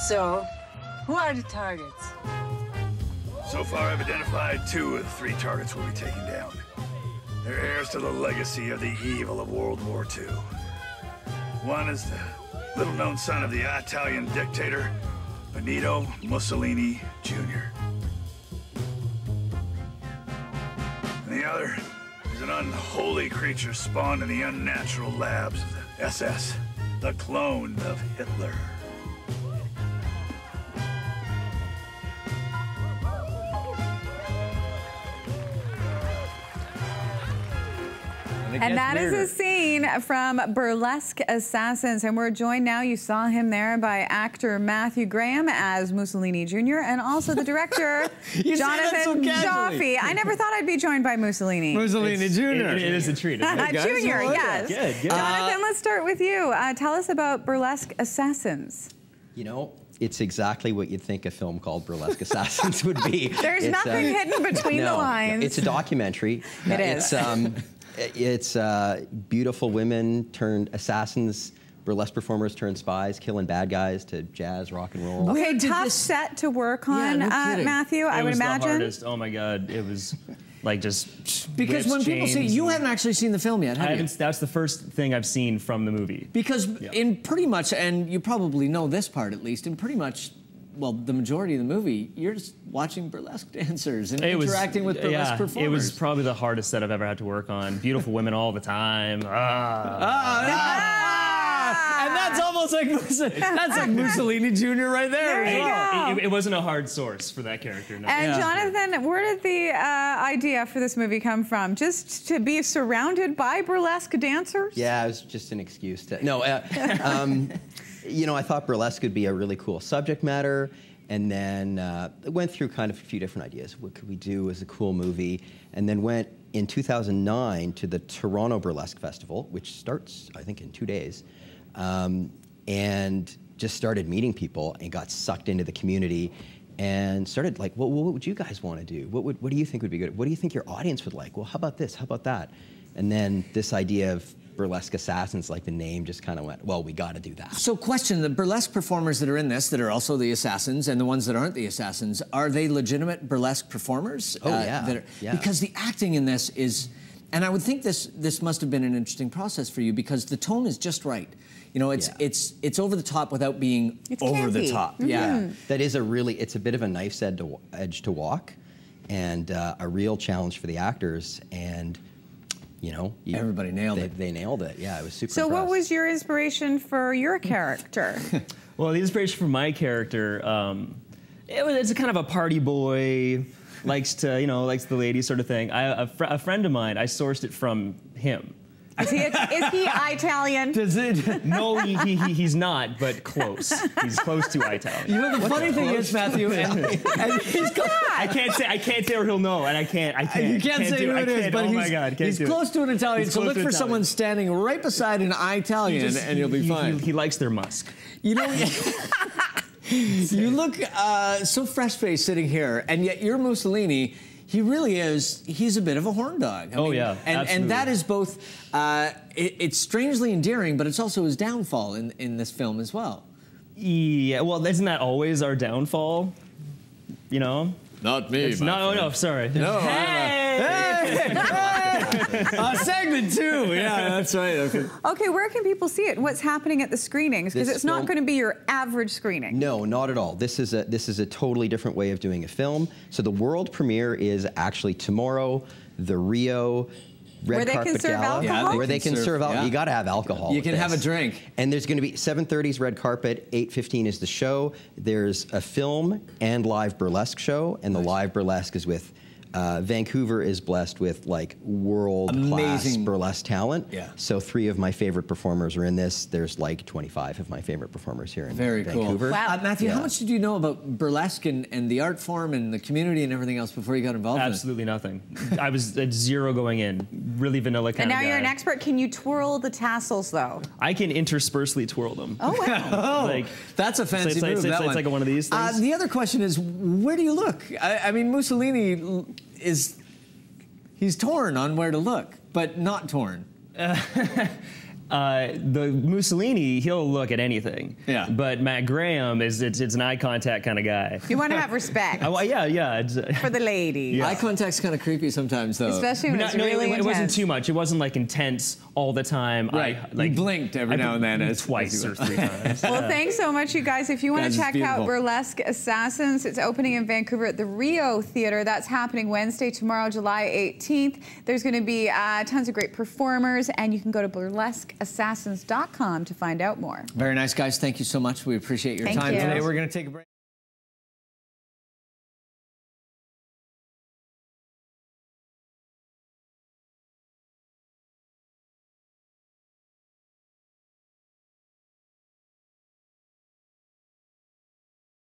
So, who are the targets? So far, I've identified 2 of the 3 targets we'll be taking down. They're heirs to the legacy of the evil of World War II. One is the little-known son of the Italian dictator, Benito Mussolini, Jr. And the other is an unholy creature spawned in the unnatural labs of the SS, the clone of Hitler. And that is a scene from Burlesque Assassins. And we're joined now, you saw him there, by actor Mathew Graham as Mussolini Jr. and also the director, Jonathan Joffe. I never thought I'd be joined by Mussolini. Mussolini Jr. It is a treat. Junior, yes. Good. Jonathan, let's start with you. Tell us about Burlesque Assassins. You know, it's exactly what you'd think a film called Burlesque Assassins would be. There's nothing hidden between the lines. It's a documentary. It is. It's beautiful women turned assassins, burlesque performers turned spies, killing bad guys to jazz, rock and roll. Okay, tough set to work on, Mathew, I would imagine. It was the hardest. Oh my God, it was like just because when people see, you haven't actually seen the film yet, have you? That's the first thing I've seen from the movie. Because in pretty much, and you probably know this part at least, in pretty much, well, the majority of the movie, you're just watching burlesque dancers and interacting with burlesque performers. It was probably the hardest set I've ever had to work on. Beautiful women all the time. And that's almost like Mussolini Jr. right there. There it wasn't a hard source for that character. No. And Jonathan, where did the idea for this movie come from? Just to be surrounded by burlesque dancers? Yeah, it was just an excuse to, no. You know, I thought burlesque would be a really cool subject matter, and then went through kind of a few different ideas. What could we do as a cool movie? And then went in 2009 to the Toronto Burlesque Festival, which starts, I think, in 2 days, and just started meeting people and got sucked into the community and started like, well, what would you guys want to do? What do you think would be good? What do you think your audience would like? Well, how about this? How about that? And then this idea of Burlesque Assassins, like the name, just kind of went, well, we got to do that. So question, the burlesque performers that are in this, that are also the assassins, and the ones that aren't the assassins, are they legitimate burlesque performers? Oh, yeah. Because the acting in this is, and I would think this must have been an interesting process for you, because the tone is just right. You know, it's over the top without being over the top. Yeah. That is it's a bit of a knife's edge to walk, and a real challenge for the actors, and you know, everybody nailed it. They nailed it. Yeah, it was super. So, what was your inspiration for your character? Well, the inspiration for my character, it's a kind of a party boy, likes the ladies sort of thing. A friend of mine, I sourced it from him. Is he Italian? Does it? No, he's not, but close. He's close to Italian. You know, the funny thing is, Mathew, and he's I can't say or he'll know, and I can't. You can't say who it is, but he's close to an Italian. So look for someone standing right beside an Italian, and you'll be fine. He likes their musk. You know. You look so fresh-faced sitting here, and yet you're Mussolini. He really is. He's a bit of a horn dog. I mean, and that is both. It's strangely endearing, but it's also his downfall in this film as well. Yeah. Well, isn't that always our downfall? You know. Not me. No, sorry. No. Hey! Segment 2. Yeah, that's right. Okay, where can people see it? What's happening at the screenings? Because it's not going to be your average screening. No, not at all. This is a totally different way of doing a film. So the world premiere is actually tomorrow. The Rio Red Carpet Gala, where they can serve alcohol. You got to have alcohol. You can have a drink. And there's going to be 7:30's red carpet, 8:15 is the show. There's a film and live burlesque show, and the live burlesque is with Vancouver is blessed with like world-class burlesque talent. Yeah. So 3 of my favorite performers are in this. There's like 25 of my favorite performers here in Vancouver. Cool. Wow. Mathew, how much did you know about burlesque and the art form and the community and everything else before you got involved in it? Absolutely nothing. I was at zero going in. Really vanilla kind of guy. And now you're an expert. Can you twirl the tassels, though? I can interspersely twirl them. Oh, wow. Like, that's a fancy move, It's like one of these things. The other question is, where do you look? I mean, Mussolini he's torn on where to look, but not torn. The Mussolini, he'll look at anything. Yeah. But Matt Graham it's an eye contact kind of guy. You want to have respect. Yeah. For the lady. Eye contact's kind of creepy sometimes, though. Especially when it's really intense. It wasn't too much. It wasn't like intense all the time. Right. You blinked every now and then. Twice or 3 times. Well, thanks so much, you guys. If you want to check out Burlesque Assassins, it's opening in Vancouver at the Rio Theatre. That's happening Wednesday, tomorrow, July 18th. There's going to be tons of great performers, and you can go to burlesqueassassins.com to find out more. Very nice, guys. Thank you so much. We appreciate your time today. We're going to take a break.